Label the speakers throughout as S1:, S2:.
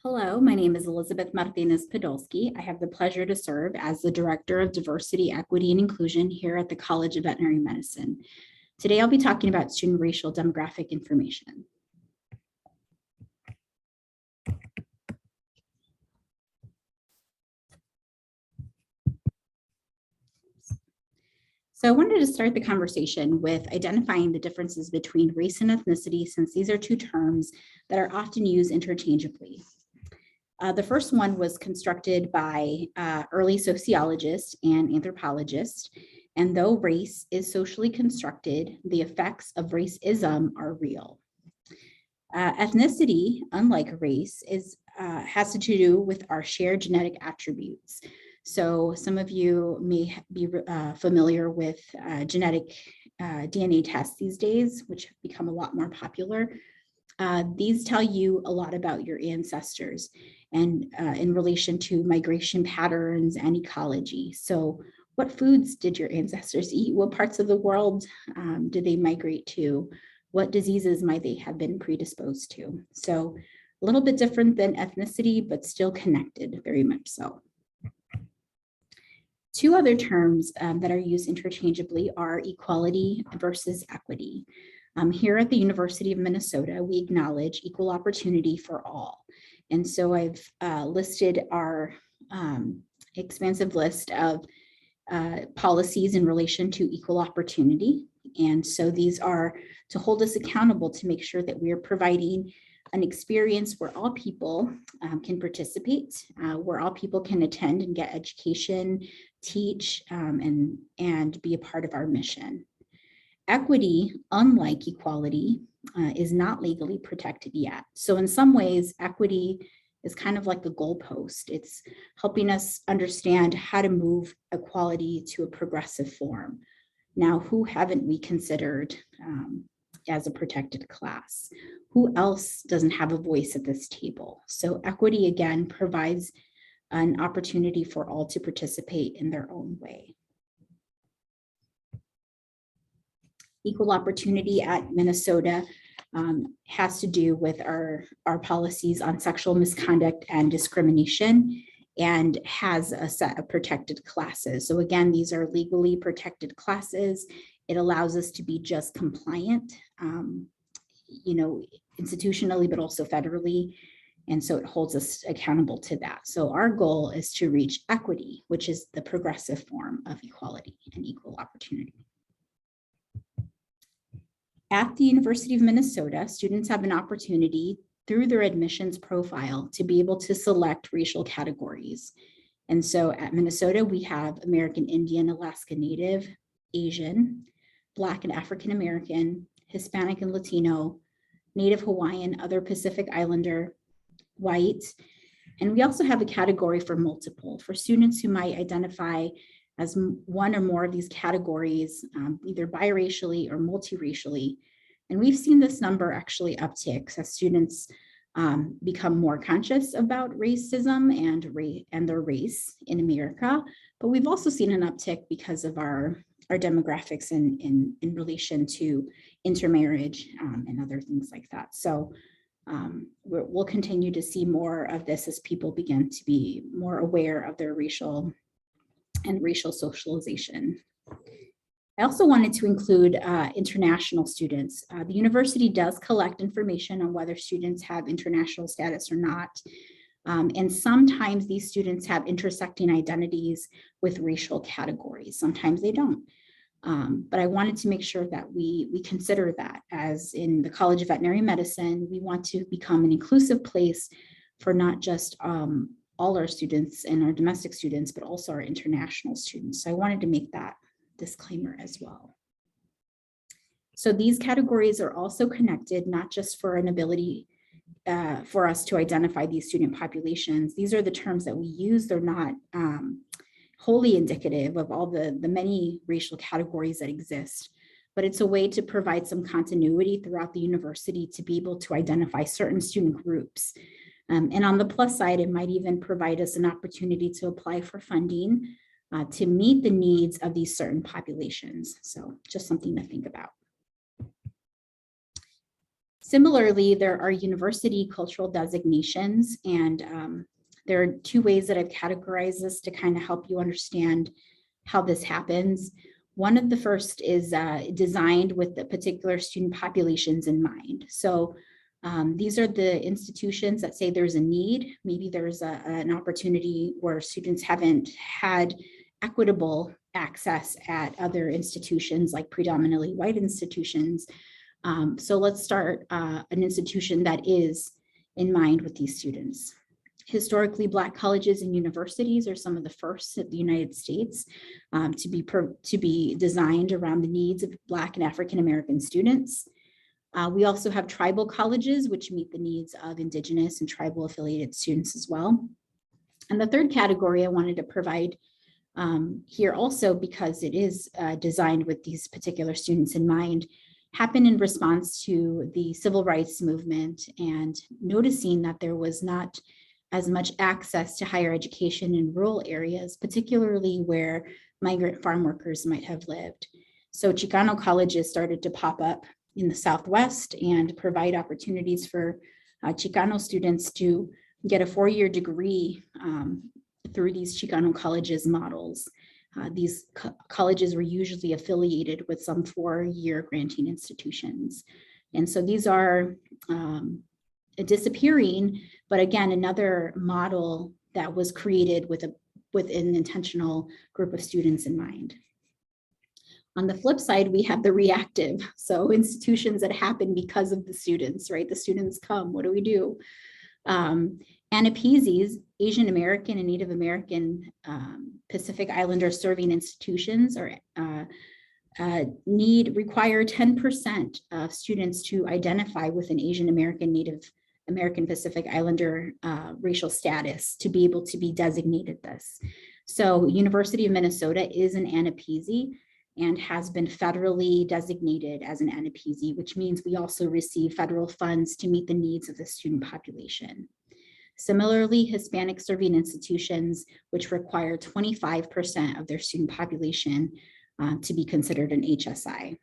S1: Hello, my name is Elizabeth Martinez Podolsky. I have the pleasure to serve as the Director of Diversity, Equity, and Inclusion here at the College of Veterinary Medicine. Today, I'll be talking about student racial demographic information. So I wanted to start the conversation with identifying the differences between race and ethnicity, since these are two terms that are often used interchangeably. The first one was constructed by early sociologists and anthropologists. And though race is socially constructed, the effects of racism are real. Ethnicity, unlike race, has to do with our shared genetic attributes. So some of you may be familiar with genetic DNA tests these days, which have become a lot more popular. These tell you a lot about your ancestors and in relation to migration patterns and ecology. So what foods did your ancestors eat? What parts of the world did they migrate to? What diseases might they have been predisposed to? So a little bit different than ethnicity, but still connected, very much so. Two other terms that are used interchangeably are equality versus equity. Here at the University of Minnesota, we acknowledge equal opportunity for all. And so I've listed our expansive list of policies in relation to equal opportunity. And so these are to hold us accountable to make sure that we are providing an experience where all people can participate, where all people can attend and get education, teach, and be a part of our mission. Equity, unlike equality, is not legally protected yet. So in some ways, equity is kind of like the goalpost. It's helping us understand how to move equality to a progressive form. Now, who haven't we considered as a protected class? Who else doesn't have a voice at this table? So equity, again, provides an opportunity for all to participate in their own way. Equal opportunity at Minnesota has to do with our policies on sexual misconduct and discrimination, and has a set of protected classes. So again, these are legally protected classes. It allows us to be just compliant, institutionally, but also federally. And so it holds us accountable to that. So our goal is to reach equity, which is the progressive form of equality and equal opportunity. At the University of Minnesota, students have an opportunity through their admissions profile to be able to select racial categories. And so at Minnesota, we have American Indian, Alaska Native, Asian, Black and African American, Hispanic and Latino, Native Hawaiian, other Pacific Islander, white. And we also have a category for multiple, for students who might identify as one or more of these categories, either biracially or multiracially. And we've seen this number actually uptick as students become more conscious about racism and their race in America. But we've also seen an uptick because of our demographics in relation to intermarriage and other things like that. So we'll continue to see more of this as people begin to be more aware of their racial socialization. I also wanted to include international students. The university does collect information on whether students have international status or not. And sometimes these students have intersecting identities with racial categories. Sometimes they don't. But I wanted to make sure that we consider that, as in the College of Veterinary Medicine, we want to become an inclusive place for not just all our students and our domestic students, but also our international students. So I wanted to make that disclaimer as well. So these categories are also connected, not just for an ability for us to identify these student populations. These are the terms that we use. They're not wholly indicative of all the many racial categories that exist, but it's a way to provide some continuity throughout the university to be able to identify certain student groups. And on the plus side, it might even provide us an opportunity to apply for funding to meet the needs of these certain populations. So just something to think about. Similarly, there are university cultural designations, and there are two ways that I've categorized this to kind of help you understand how this happens. One of the first is designed with the particular student populations in mind. So these are the institutions that say there's a need. Maybe there's an opportunity where students haven't had equitable access at other institutions, like predominantly white institutions. So let's start an institution that is in mind with these students. Historically, Black colleges and universities are some of the first in the United States to be designed around the needs of Black and African American students. We also have tribal colleges, which meet the needs of Indigenous and tribal affiliated students as well. And the third category I wanted to provide here also, because it is designed with these particular students in mind, happened in response to the civil rights movement and noticing that there was not as much access to higher education in rural areas, particularly where migrant farm workers might have lived. So Chicano colleges started to pop up in the Southwest and provide opportunities for Chicano students to get a 4-year degree through these Chicano colleges models. These colleges were usually affiliated with some 4-year granting institutions. And so these are disappearing, but again, another model that was created with an intentional group of students in mind. On the flip side, we have the reactive. So institutions that happen because of the students, right? The students come, what do we do? ANAPESIs, Asian American and Native American Pacific Islander serving institutions require 10% of students to identify with an Asian American, Native American Pacific Islander racial status to be able to be designated this. So University of Minnesota is an ANAPESI and has been federally designated as an ANAPESI, which means we also receive federal funds to meet the needs of the student population. Similarly, Hispanic serving institutions, which require 25% of their student population to be considered an HSI.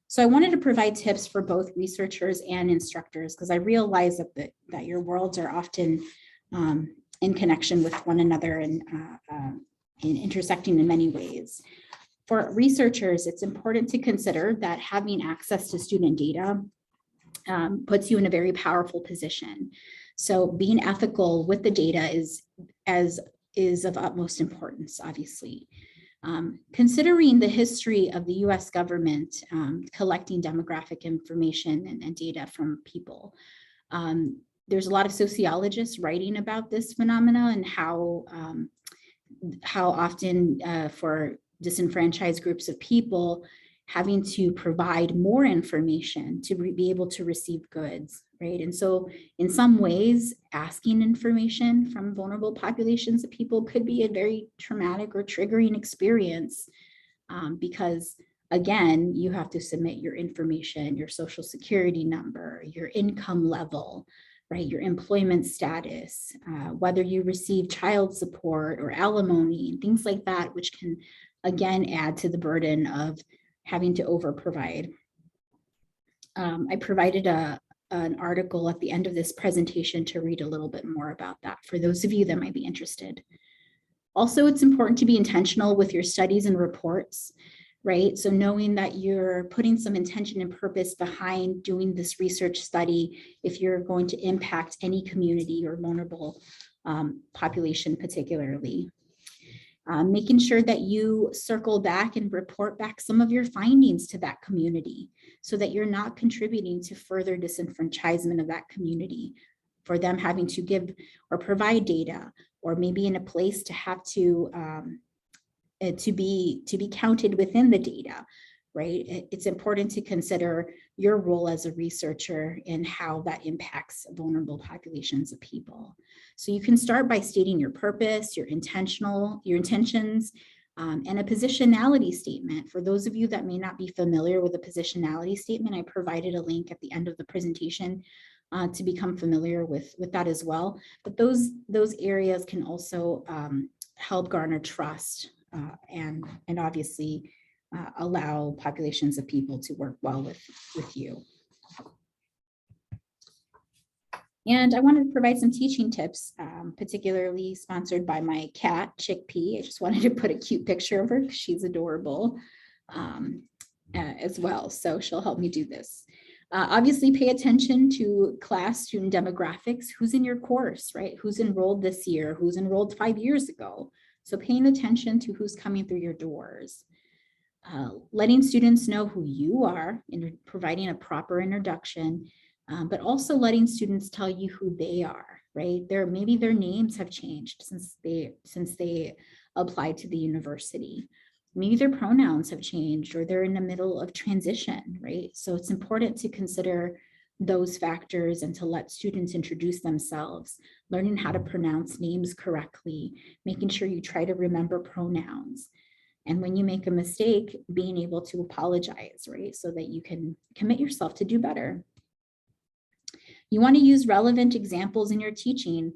S1: So I wanted to provide tips for both researchers and instructors, because I realize that your worlds are often in connection with one another and intersecting in many ways. For researchers, it's important to consider that having access to student data puts you in a very powerful position. So being ethical with the data is of utmost importance, obviously. Considering the history of the US government collecting demographic information and data from people, there's a lot of sociologists writing about this phenomena and how often for disenfranchised groups of people, having to provide more information to be able to receive goods, right? And so in some ways, asking information from vulnerable populations of people could be a very traumatic or triggering experience because, again, you have to submit your information, your social security number, your income level, right? Your employment status, whether you receive child support or alimony, and things like that, which can, again, add to the burden of having to over-provide. I provided an article at the end of this presentation to read a little bit more about that for those of you that might be interested. Also, it's important to be intentional with your studies and reports, right? So knowing that you're putting some intention and purpose behind doing this research study, if you're going to impact any community or vulnerable population particularly. Making sure that you circle back and report back some of your findings to that community so that you're not contributing to further disenfranchisement of that community for them having to give or provide data, or maybe in a place to have to be counted within the data, right? It's important to consider your role as a researcher and how that impacts vulnerable populations of people. So you can start by stating your purpose, your intentions, and a positionality statement. For those of you that may not be familiar with a positionality statement, I provided a link at the end of the presentation to become familiar with that as well. But those areas can also help garner trust and obviously allow populations of people to work well with you. And I wanted to provide some teaching tips, particularly sponsored by my cat, Chickpea. I just wanted to put a cute picture of her because she's adorable as well. So she'll help me do this. Obviously, pay attention to class student demographics. Who's in your course, right? Who's enrolled this year? Who's enrolled 5 years ago? So paying attention to who's coming through your doors. Letting students know who you are and providing a proper introduction. But also letting students tell you who they are, right? Maybe their names have changed since they applied to the university. Maybe their pronouns have changed or they're in the middle of transition, right? So it's important to consider those factors and to let students introduce themselves, learning how to pronounce names correctly, making sure you try to remember pronouns. And when you make a mistake, being able to apologize, right? So that you can commit yourself to do better. You want to use relevant examples in your teaching.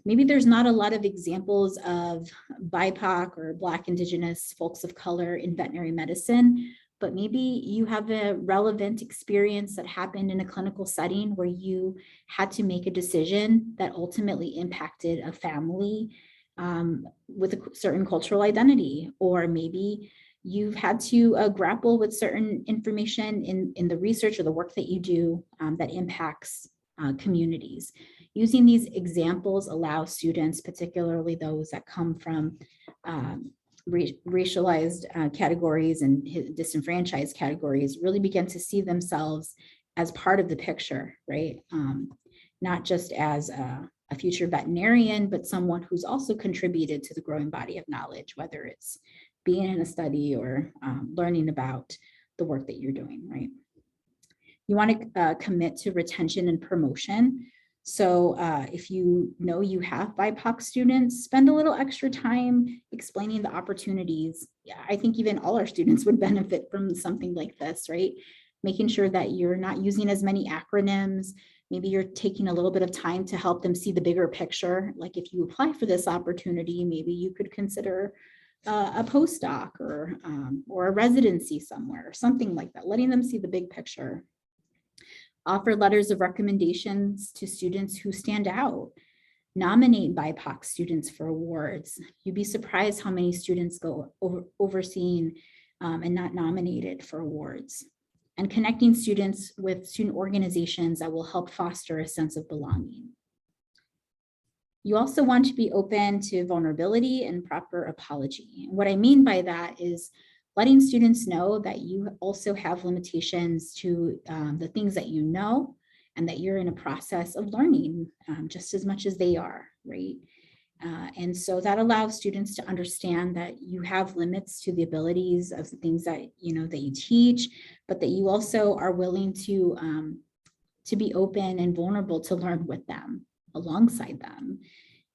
S1: Maybe there's not a lot of examples of BIPOC or Black, Indigenous, folks of color in veterinary medicine, but maybe you have a relevant experience that happened in a clinical setting where you had to make a decision that ultimately impacted a family with a certain cultural identity, or maybe you've had to grapple with certain information in the research or the work that you do that impacts communities. Using these examples allows students, particularly those that come from racialized categories and disenfranchised categories, really begin to see themselves as part of the picture, right? Not just as a future veterinarian, but someone who's also contributed to the growing body of knowledge, whether it's being in a study or learning about the work that you're doing, right? You want to commit to retention and promotion. So if you know you have BIPOC students, spend a little extra time explaining the opportunities. Yeah, I think even all our students would benefit from something like this, right? Making sure that you're not using as many acronyms. Maybe you're taking a little bit of time to help them see the bigger picture. Like if you apply for this opportunity, maybe you could consider a postdoc or a residency somewhere, or something like that, letting them see the big picture. Offer letters of recommendations to students who stand out. Nominate BIPOC students for awards. You'd be surprised how many students go overseen and not nominated for awards. And connecting students with student organizations that will help foster a sense of belonging. You also want to be open to vulnerability and proper apology. And what I mean by that is letting students know that you also have limitations to the things that you know, and that you're in a process of learning just as much as they are, right? And so that allows students to understand that you have limits to the abilities of the things that that you teach, but that you also are willing to be open and vulnerable to learn with them, alongside them,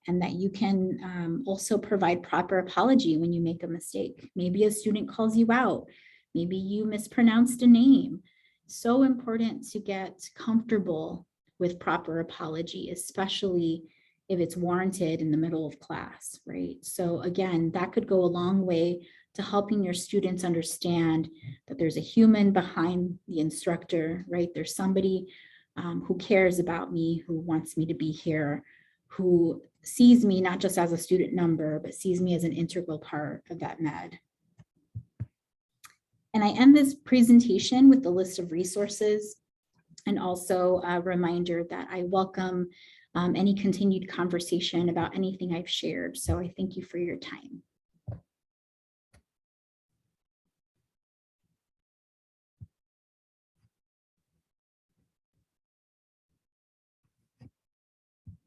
S1: and that you can also provide proper apology when you make a mistake. Maybe a student calls you out, maybe you mispronounced a name. So important to get comfortable with proper apology, especially if it's warranted in the middle of class, right? So again, that could go a long way to helping your students understand that there's a human behind the instructor, right? There's somebody who cares about me, who wants me to be here, who sees me not just as a student number, but sees me as an integral part of that med. And I end this presentation with the list of resources and also a reminder that I welcome any continued conversation about anything I've shared. So I thank you for your time.